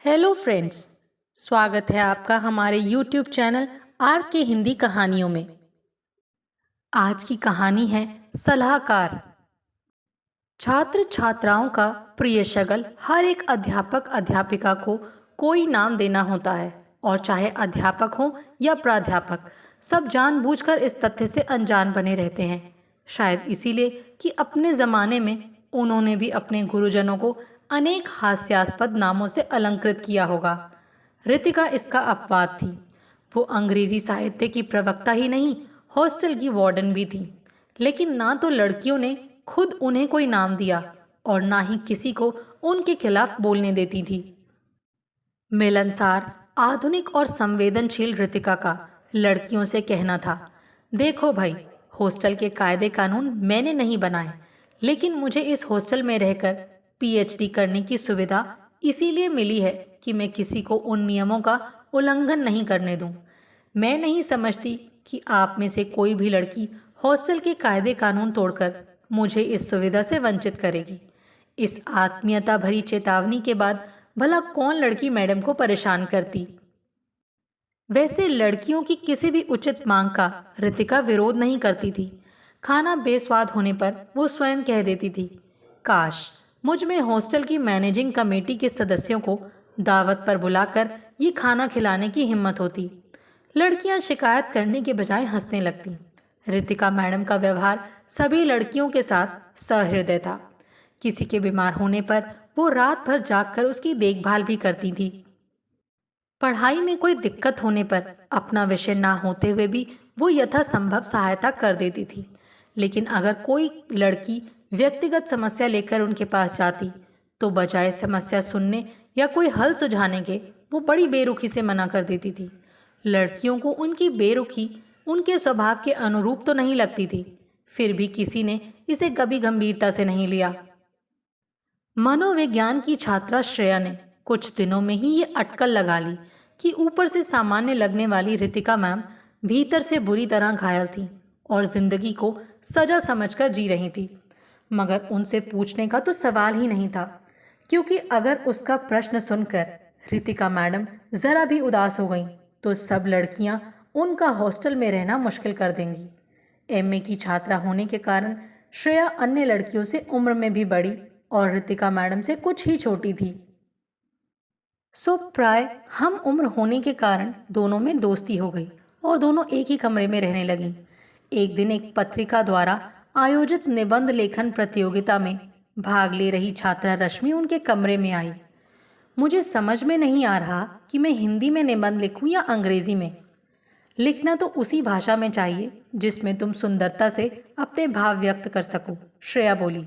Hello friends. स्वागत है आपका हमारे यूट्यूब चैनल आर के हिंदी कहानियों में। आज की कहानी है सलाहकार। छात्र छात्राओं का प्रिय शगल हर एक अध्यापक अध्यापिका को कोई नाम देना होता है, और चाहे अध्यापक हो या प्राध्यापक, सब जानबूझकर इस तथ्य से अनजान बने रहते हैं। शायद इसीलिए कि अपने ज़माने में उन्होंने भी अपने गुरुजनों को अनेक हास्यास्पद नामों से अलंकृत किया होगा। रितिका इसका अपवाद थी। वो अंग्रेजी साहित्य की प्रवक्ता ही नहीं, हॉस्टल की वार्डन भी थी। लेकिन ना तो लड़कियों ने खुद उन्हें कोई नाम दिया और ना ही किसी को उनके खिलाफ बोलने देती थी। मिलनसार, आधुनिक और संवेदनशील रितिका का लड़कियों से कहना था, देखो भाई, हॉस्टल के कायदे कानून मैंने नहीं बनाए, लेकिन मुझे इस हॉस्टल में रहकर पीएचडी करने की सुविधा इसीलिए मिली है कि मैं किसी को उन नियमों का उल्लंघन नहीं करने दूं। मैं नहीं समझती कि आप में से कोई भी लड़की हॉस्टल के कायदे कानून तोड़कर मुझे इस सुविधा से वंचित करेगी। इस आत्मीयता भरी चेतावनी के बाद भला कौन लड़की मैडम को परेशान करती। वैसे लड़कियों की किसी भी उचित मांग का रितिका विरोध नहीं करती थी। खाना बेस्वाद होने पर वो स्वयं कह देती थी, काश मुझ में हॉस्टल की मैनेजिंग कमेटी के सदस्यों को दावत पर बुलाकर ये खाना खिलाने की हिम्मत होती। लड़कियां शिकायत करने के बजाय हंसने लगती। रितिका मैडम का व्यवहार सभी लड़कियों के साथ सहृदय था। किसी के बीमार होने पर वो रात भर जागकर उसकी देखभाल भी करती थी। पढ़ाई में कोई दिक्कत होने पर अपना विषय ना होते हुए भी वो यथासंभव सहायता कर देती थी। लेकिन अगर कोई लड़की व्यक्तिगत समस्या लेकर उनके पास जाती तो बजाय समस्या सुनने या कोई हल सुझाने के वो बड़ी बेरुखी से मना कर देती थी। लड़कियों को उनकी बेरुखी उनके स्वभाव के अनुरूप तो नहीं लगती थी, फिर भी किसी ने इसे कभी गंभीरता से नहीं लिया। मनोविज्ञान की छात्रा श्रेया ने कुछ दिनों में ही ये अटकल लगा ली कि ऊपर से सामान्य लगने वाली रितिका मैम भीतर से बुरी तरह घायल थी और जिंदगी को सजा समझकर जी रही थी। मगर उनसे पूछने का तो सवाल ही नहीं था, क्योंकि अगर उसका प्रश्न सुनकर रितिका मैडम जरा भी उदास हो गई तो सब लड़कियां उनका हॉस्टल में रहना मुश्किल कर देंगी। एमए की छात्रा होने के कारण श्रेया अन्य लड़कियों से उम्र में भी बड़ी और रितिका मैडम से कुछ ही छोटी थी। सो प्राय हम उम्र होने के कारण दोनों में दोस्ती हो गई और दोनों एक ही कमरे में रहने लगी। एक दिन एक पत्रिका द्वारा आयोजित निबंध लेखन प्रतियोगिता में भाग ले रही छात्रा रश्मि उनके कमरे में आई। मुझे समझ में नहीं आ रहा कि मैं हिंदी में निबंध लिखूं या अंग्रेजी में। लिखना तो उसी भाषा में चाहिए जिसमें तुम सुंदरता से अपने भाव व्यक्त कर सको, श्रेया बोली।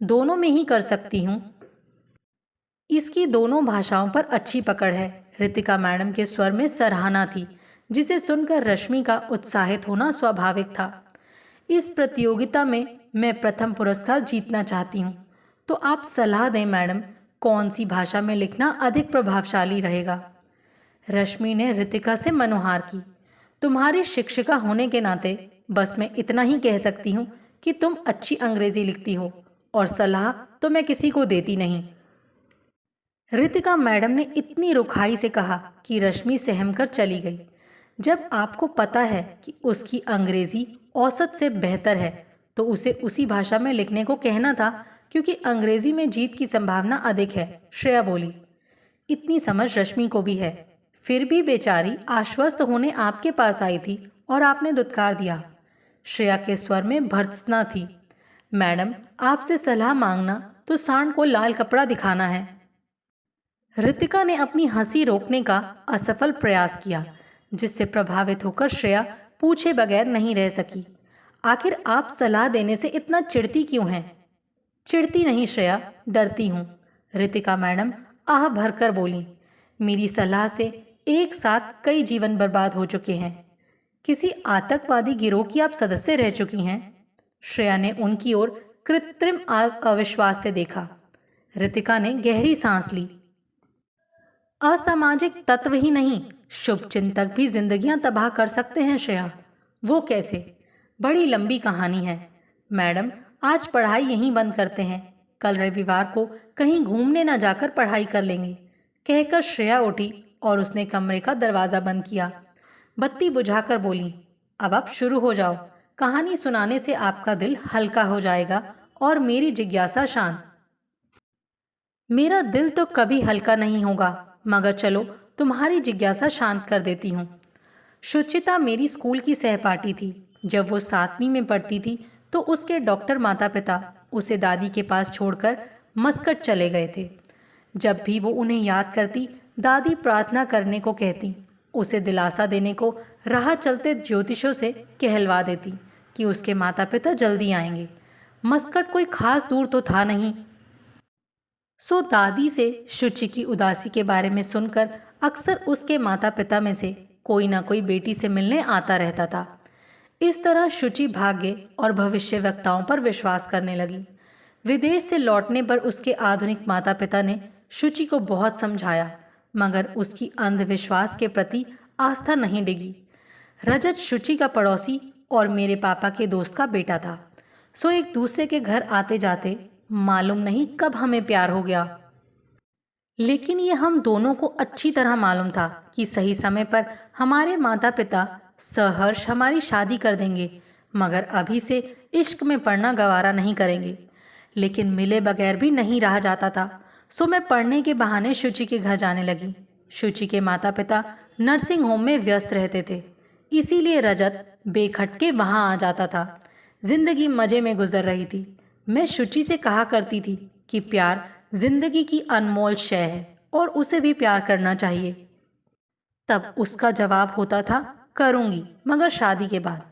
दोनों में ही कर सकती हूँ। इसकी दोनों भाषाओं पर अच्छी पकड़ है, रितिका मैडम के स्वर में सराहना थी, जिसे सुनकर रश्मि का उत्साहित होना स्वाभाविक था। इस प्रतियोगिता में मैं प्रथम पुरस्कार जीतना चाहती हूँ, तो आप सलाह दें मैडम, कौन सी भाषा में लिखना अधिक प्रभावशाली रहेगा। रश्मि ने रितिका से मनोहार की, तुम्हारी शिक्षिका होने के नाते बस मैं इतना ही कह सकती हूँ कि तुम अच्छी अंग्रेजी लिखती हो, और सलाह तो मैं किसी को देती नहीं। रितिका मैडम ने इतनी रुखाई से कहा कि रश्मि सहम कर चली गई। जब आपको पता है कि उसकी अंग्रेजी औसत से बेहतर है तो उसे उसी भाषा में लिखने को कहना था, क्योंकि अंग्रेजी में जीत की संभावना अधिक है, श्रेया बोली। इतनी समझ रश्मि को भी है, फिर भी बेचारी आश्वस्त होने आपके पास आई थी और आपने दुत्कार दिया। श्रेया के स्वर में भर्त्सना थी। मैडम, आपसे सलाह मांगना तो सांड को लाल कपड़ा दिखाना है। रितिका ने अपनी हंसी रोकने का असफल प्रयास किया, जिससे प्रभावित होकर श्रेया पूछे बगैर नहीं रह सकी, आखिर आप सलाह देने से इतना चिढ़ती क्यों हैं? चिढ़ती नहीं श्रेया, डरती हूँ, रितिका मैडम आह भरकर बोली। मेरी सलाह से एक साथ कई जीवन बर्बाद हो चुके हैं। किसी आतंकवादी गिरोह की आप सदस्य रह चुकी हैं। श्रेया ने उनकी ओर कृत्रिम अविश्वास से देखा। रितिका ने गहरी सांस ली। असामाजिक तत्व ही नहीं, शुभ चिंतक भी जिंदगियां तबाह कर सकते हैं श्रेया। वो कैसे? बड़ी लंबी कहानी है मैडम, आज पढ़ाई यहीं बंद करते हैं, कल रविवार को कहीं घूमने न जाकर पढ़ाई कर लेंगे। कहकर श्रेया उठी और उसने कमरे का दरवाज़ा बंद किया। बत्ती बुझाकर बोली, अब आप शुरू हो जाओ। कहानी सुनाने से आपका दिल हल्का हो जाएगा और मेरी जिज्ञासा शांत। मेरा दिल तो कभी हल्का नहीं होगा, मगर चलो तुम्हारी जिज्ञासा शांत कर देती हूँ। शुचिता मेरी स्कूल की सहपाठी थी। जब वो 7वीं में पढ़ती थी तो उसके डॉक्टर माता पिता उसे दादी के पास छोड़कर मस्कट चले गए थे। जब भी वो उन्हें याद करती, दादी प्रार्थना करने को कहती, उसे दिलासा देने को राह चलते ज्योतिषों से कहलवा देती कि उसके माता पिता जल्दी आएंगे। मस्कट कोई खास दूर तो था नहीं। सो दादी से शुचि की उदासी के बारे में सुनकर अक्सर उसके माता पिता में से कोई ना कोई बेटी से मिलने आता रहता था। इस तरह शुचि भाग्य और भविष्यवक्ताओं पर विश्वास करने लगी। विदेश से लौटने पर उसके आधुनिक माता पिता ने शुचि को बहुत समझाया, मगर उसकी अंधविश्वास के प्रति आस्था नहीं डिगी। रजत शुचि का पड़ोसी और मेरे पापा के दोस्त का बेटा था। सो एक दूसरे के घर आते जाते मालूम नहीं कब हमें प्यार हो गया। लेकिन ये हम दोनों को अच्छी तरह मालूम था कि सही समय पर हमारे माता पिता सहर्ष हमारी शादी कर देंगे, मगर अभी से इश्क में पड़ना गवारा नहीं करेंगे। लेकिन मिले बगैर भी नहीं रहा जाता था। सो मैं पढ़ने के बहाने शुचि के घर जाने लगी। शुचि के माता पिता नर्सिंग होम में व्यस्त रहते थे, इसीलिए रजत बेखटके वहाँ आ जाता था। जिंदगी मज़े में गुजर रही थी। मैं शुचि से कहा करती थी कि प्यार जिंदगी की अनमोल शय है और उसे भी प्यार करना चाहिए। तब उसका जवाब होता था, करूँगी, मगर शादी के बाद।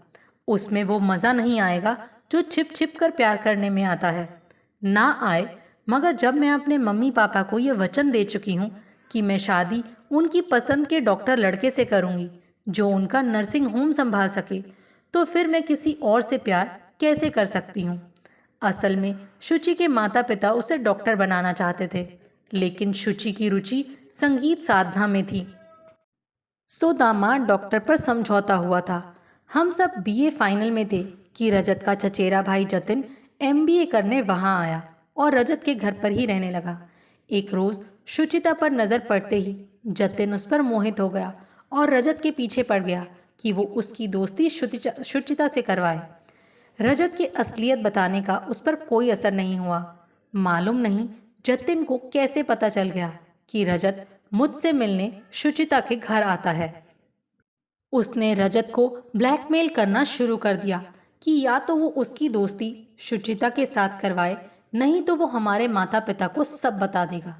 उसमें वो मज़ा नहीं आएगा जो छिप छिप कर प्यार करने में आता है। ना आए, मगर जब मैं अपने मम्मी पापा को ये वचन दे चुकी हूँ कि मैं शादी उनकी पसंद के डॉक्टर लड़के से करूँगी जो उनका नर्सिंग होम संभाल सके, तो फिर मैं किसी और से प्यार कैसे कर सकती हूँ। असल में शुचि के माता पिता उसे डॉक्टर बनाना चाहते थे, लेकिन शुचि की रुचि संगीत साधना में थी। सो दामाद डॉक्टर पर समझौता हुआ था। हम सब बीए फाइनल में थे कि रजत का चचेरा भाई जतिन एमबीए करने वहाँ आया और रजत के घर पर ही रहने लगा। एक रोज़ शुचिता पर नज़र पड़ते ही जतिन उस पर मोहित हो गया और रजत के पीछे पड़ गया कि वो उसकी दोस्ती शुचिता से करवाए। रजत की असलियत बताने का उस पर कोई असर नहीं हुआ। मालूम नहीं जतिन को कैसे पता चल गया कि रजत मुझसे मिलने शुचिता के घर आता है। उसने रजत को ब्लैकमेल करना शुरू कर दिया कि या तो वो उसकी दोस्ती शुचिता के साथ करवाए, नहीं तो वो हमारे माता पिता को सब बता देगा।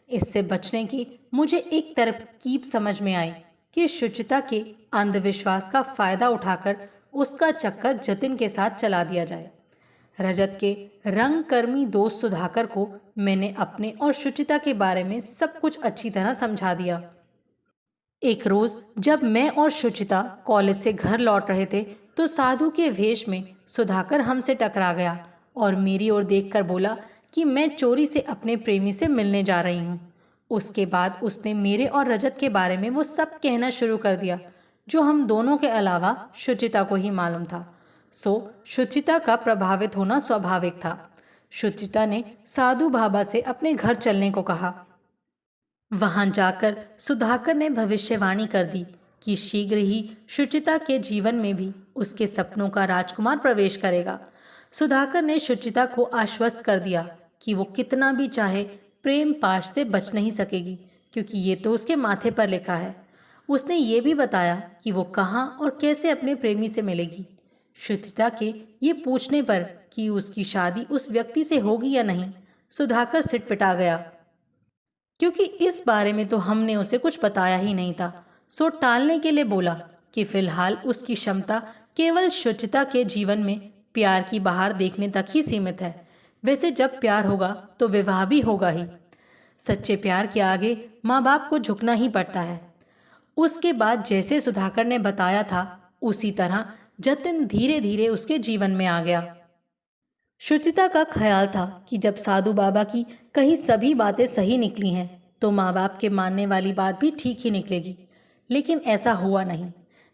इससे बचने की मुझे एक तरकीब समझ में आई कि शुचिता के अंधविश्वास का फायदा उठाकर उसका चक्कर जतिन के साथ चला दिया जाए। रजत के रंगकर्मी दोस्त सुधाकर को मैंने अपने और शुचिता के बारे में सब कुछ अच्छी तरह समझा दिया। एक रोज़ जब मैं और शुचिता कॉलेज से घर लौट रहे थे तो साधु के वेश में सुधाकर हमसे टकरा गया और मेरी ओर देखकर बोला कि मैं चोरी से अपने प्रेमी से मिलने जा रही हूँ। उसके बाद उसने मेरे और रजत के बारे में वो सब कहना शुरू कर दिया जो हम दोनों के अलावा शुचिता को ही मालूम था। सो शुचिता का प्रभावित होना स्वाभाविक था। शुचिता ने साधु बाबा से अपने घर चलने को कहा। वहां जाकर सुधाकर ने भविष्यवाणी कर दी कि शीघ्र ही शुचिता के जीवन में भी उसके सपनों का राजकुमार प्रवेश करेगा। सुधाकर ने शुचिता को आश्वस्त कर दिया कि वो कितना भी चाहे प्रेम पाश से बच नहीं सकेगी, क्योंकि ये तो उसके माथे पर लिखा है। उसने ये भी बताया कि वो कहाँ और कैसे अपने प्रेमी से मिलेगी। शुचिता के ये पूछने पर कि उसकी शादी उस व्यक्ति से होगी या नहीं, सुधाकर सिटपिटा गया, क्योंकि इस बारे में तो हमने उसे कुछ बताया ही नहीं था। सो टालने के लिए बोला कि फिलहाल उसकी क्षमता केवल शुचिता के जीवन में प्यार की बहार देखने तक ही सीमित है। वैसे जब प्यार होगा तो विवाह भी होगा ही। सच्चे प्यार के आगे माँ बाप को झुकना ही पड़ता है। उसके बाद जैसे सुधाकर ने बताया था उसी तरह जतिन धीरे धीरे उसके जीवन में आ गया। शुचिता का ख्याल था कि जब साधु बाबा की कही सभी बातें सही निकली हैं तो माँ बाप के मानने वाली बात भी ठीक ही निकलेगी, लेकिन ऐसा हुआ नहीं।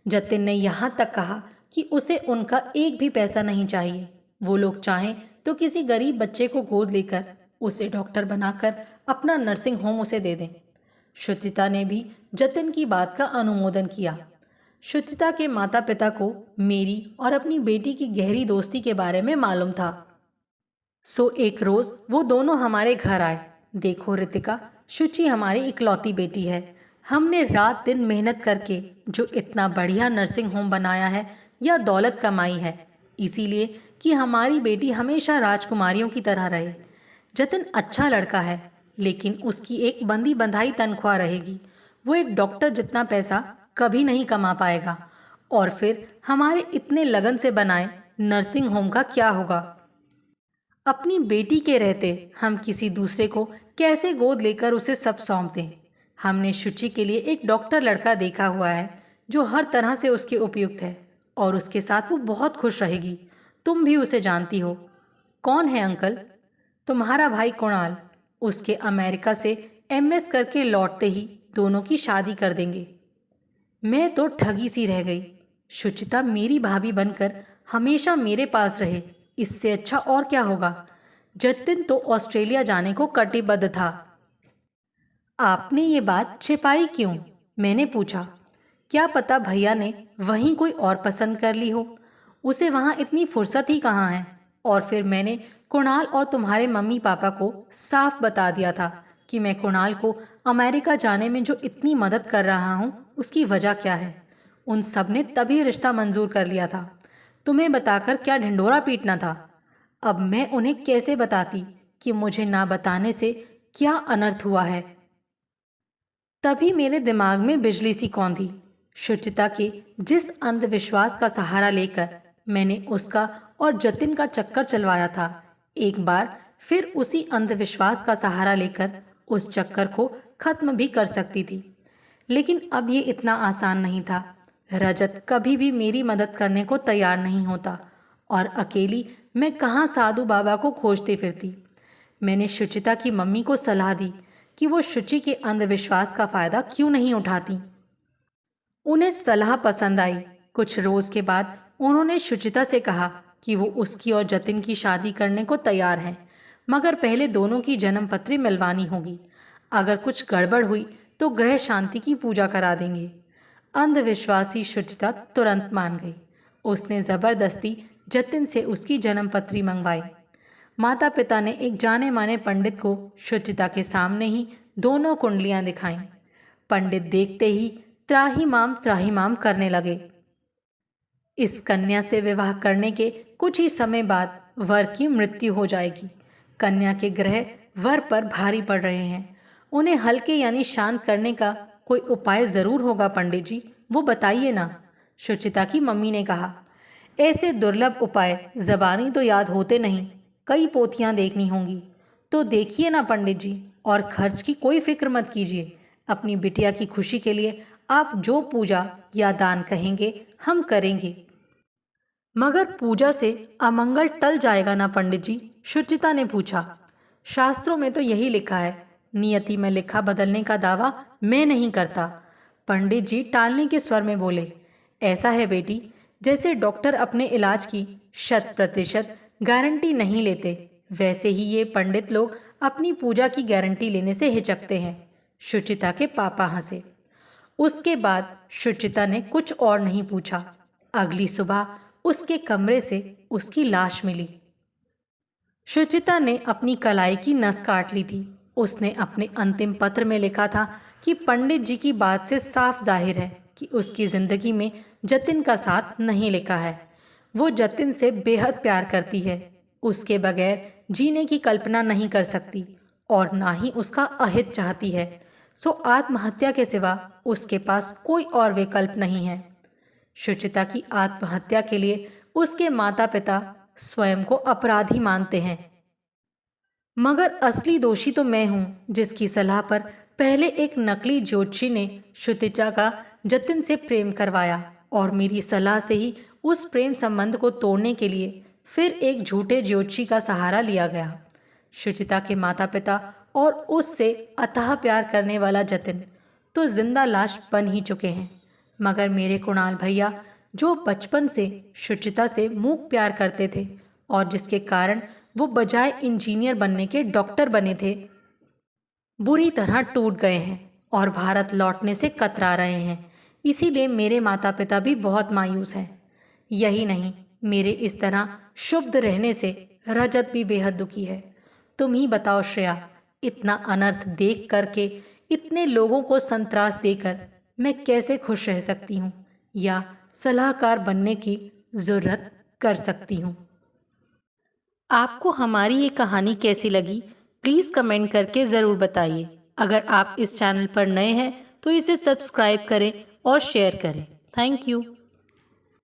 जतिन ने यहाँ तक कहा कि उसे उनका एक भी पैसा नहीं चाहिए। वो लोग चाहें तो किसी गरीब बच्चे को गोद लेकर उसे डॉक्टर बनाकर अपना नर्सिंग होम उसे दे दें। शुचिता ने भी जतिन की बात का अनुमोदन किया। शुचिता के माता पिता को मेरी और अपनी बेटी की गहरी दोस्ती के बारे में मालूम था। सो एक रोज वो दोनों हमारे घर आए। देखो रितिका, शुचि हमारी इकलौती बेटी है। हमने रात दिन मेहनत करके जो इतना बढ़िया नर्सिंग होम बनाया है या दौलत कमाई है, इसीलिए कि हमारी बेटी हमेशा राजकुमारियों की तरह रहे। जतिन अच्छा लड़का है, लेकिन उसकी एक बंधी बंधाई तनख्वाह रहेगी। वो एक डॉक्टर जितना पैसा कभी नहीं कमा पाएगा। और फिर हमारे इतने लगन से बनाए नर्सिंग होम का क्या होगा? अपनी बेटी के रहते हम किसी दूसरे को कैसे गोद लेकर उसे सब सौंप दें? हमने शुचि के लिए एक डॉक्टर लड़का देखा हुआ है जो हर तरह से उसके उपयुक्त है और उसके साथ वो बहुत खुश रहेगी। तुम भी उसे जानती हो। कौन है अंकल? तुम्हारा भाई कुणाल। उसके अमेरिका से एमएस करके लौटते ही दोनों की शादी कर देंगे। मैं तो ठगी सी रह गई। शुचिता मेरी भाभी बनकर हमेशा मेरे पास रहे, इससे अच्छा और क्या होगा? जतिन तो ऑस्ट्रेलिया जाने को कटिबद्ध था। आपने ये बात छिपाई क्यों? मैंने पूछा। क्या पता भैया ने वहीं कोई और पसंद कर ली हो। उसे वहाँ इतनी फुर्सत ही कहाँ है। और फिर मैंने कुणाल और तुम्हारे मम्मी पापा को साफ बता दिया था कि मैं कुणाल को अमेरिका जाने में जो इतनी मदद कर रहा हूँ उसकी वजह क्या है। उन सब ने तभी रिश्ता मंजूर कर लिया था। तुम्हें बताकर क्या ढिंढोरा पीटना था? अब मैं उन्हें कैसे बताती कि मुझे ना बताने से क्या अनर्थ हुआ है? तभी मेरे दिमाग में बिजली सी कौंधी। शुचिता के जिस अंधविश्वास का सहारा लेकर मैंने उसका और जतिन का चक्कर चलवाया था, एक बार फिर उसी अंधविश्वास का सहारा लेकर उस चक्कर को खत्म भी कर सकती थी। लेकिन अब ये इतना आसान नहीं था। रजत कभी भी मेरी मदद करने को तैयार नहीं होता और अकेली मैं कहाँ साधु बाबा को खोजती फिरती। मैंने शुचिता की मम्मी को सलाह दी कि वो शुचि के अंधविश्वास का फायदा क्यों नहीं उठाती। उन्हें सलाह पसंद आई। कुछ रोज के बाद उन्होंने शुचिता से कहा कि वो उसकी और जतिन की शादी करने को तैयार हैं, मगर पहले दोनों की जन्म पत्री मिलवानी होगी। अगर कुछ गड़बड़ हुई तो ग्रह शांति की पूजा करा देंगे। अंधविश्वासी शुचिता तुरंत मान गई। उसने जबरदस्ती जतिन से उसकी जन्म पत्री मंगवाई। माता पिता ने एक जाने माने पंडित को शुचिता के सामने ही दोनों कुंडलियां दिखाईं। पंडित देखते ही त्राहिमाम करने लगे। इस कन्या से विवाह करने के कुछ ही समय बाद वर की मृत्यु हो जाएगी। कन्या के ग्रह वर पर भारी पड़ रहे हैं। उन्हें हल्के यानी शांत करने का कोई उपाय जरूर होगा पंडित जी, वो बताइए ना। शुचिता की मम्मी ने कहा। ऐसे दुर्लभ उपाय जबानी तो याद होते नहीं, कई पोथियां देखनी होंगी। तो देखिए ना पंडित जी, और खर्च की कोई फिक्र मत कीजिए। अपनी बिटिया की खुशी के लिए आप जो पूजा या दान कहेंगे हम करेंगे। मगर पूजा से अमंगल टल जाएगा ना पंडित जी? शुचिता ने पूछा। शास्त्रों में तो यही लिखा है, नियति में लिखा बदलने का दावा मैं नहीं करता। पंडित जी टालने के स्वर में बोले। ऐसा है बेटी, जैसे डॉक्टर अपने इलाज की 100% गारंटी नहीं लेते, वैसे ही ये पंडित लोग अपनी पूजा की गारंटी लेने से हिचकते हैं। शुचिता के पापा हंसे। उसके बाद शुचिता ने कुछ और नहीं पूछा। अगली सुबह उसके कमरे से उसकी लाश मिली। शुचिता ने अपनी कलाई की नस काट ली थी। उसने अपने अंतिम पत्र में लिखा था कि पंडित जी की बात से साफ जाहिर है कि उसकी जिंदगी में जतिन का साथ नहीं लिखा है। वो जतिन से बेहद प्यार करती है, उसके बगैर जीने की कल्पना नहीं कर सकती और ना ही उसका अहित चाहती है। सो आत्महत्या के सिवा उसके पास कोई और विकल्प नहीं है। शुचिता की आत्महत्या के लिए उसके माता पिता स्वयं को अपराधी मानते हैं, मगर असली दोषी तो मैं हूँ, जिसकी सलाह पर पहले एक नकली ज्योतिषी ने शुचिता का जतिन से प्रेम करवाया और मेरी सलाह से ही उस प्रेम संबंध को तोड़ने के लिए फिर एक झूठे ज्योतिषी का सहारा लिया गया। शुचिता के माता पिता और उससे अथाह प्यार करने वाला जतिन तो जिंदा लाश बन ही चुके हैं, मगर मेरे कुणाल भैया जो बचपन से शुचिता से मूक प्यार करते थे और जिसके कारण वो बजाय इंजीनियर बनने के डॉक्टर बने थे, बुरी तरह टूट गए हैं और भारत लौटने से कतरा रहे हैं। इसीलिए मेरे माता पिता भी बहुत मायूस हैं। यही नहीं, मेरे इस तरह शुभ रहने से रजत भी बेहद दुखी है। तुम ही बताओ श्रेया, इतना अनर्थ देख करके, इतने लोगों को संत्रास देकर मैं कैसे खुश रह सकती हूँ या सलाहकार बनने की जरूरत कर सकती हूँ। आपको हमारी ये कहानी कैसी लगी, प्लीज़ कमेंट करके ज़रूर बताइए। अगर आप इस चैनल पर नए हैं तो इसे सब्सक्राइब करें और शेयर करें। Thank you.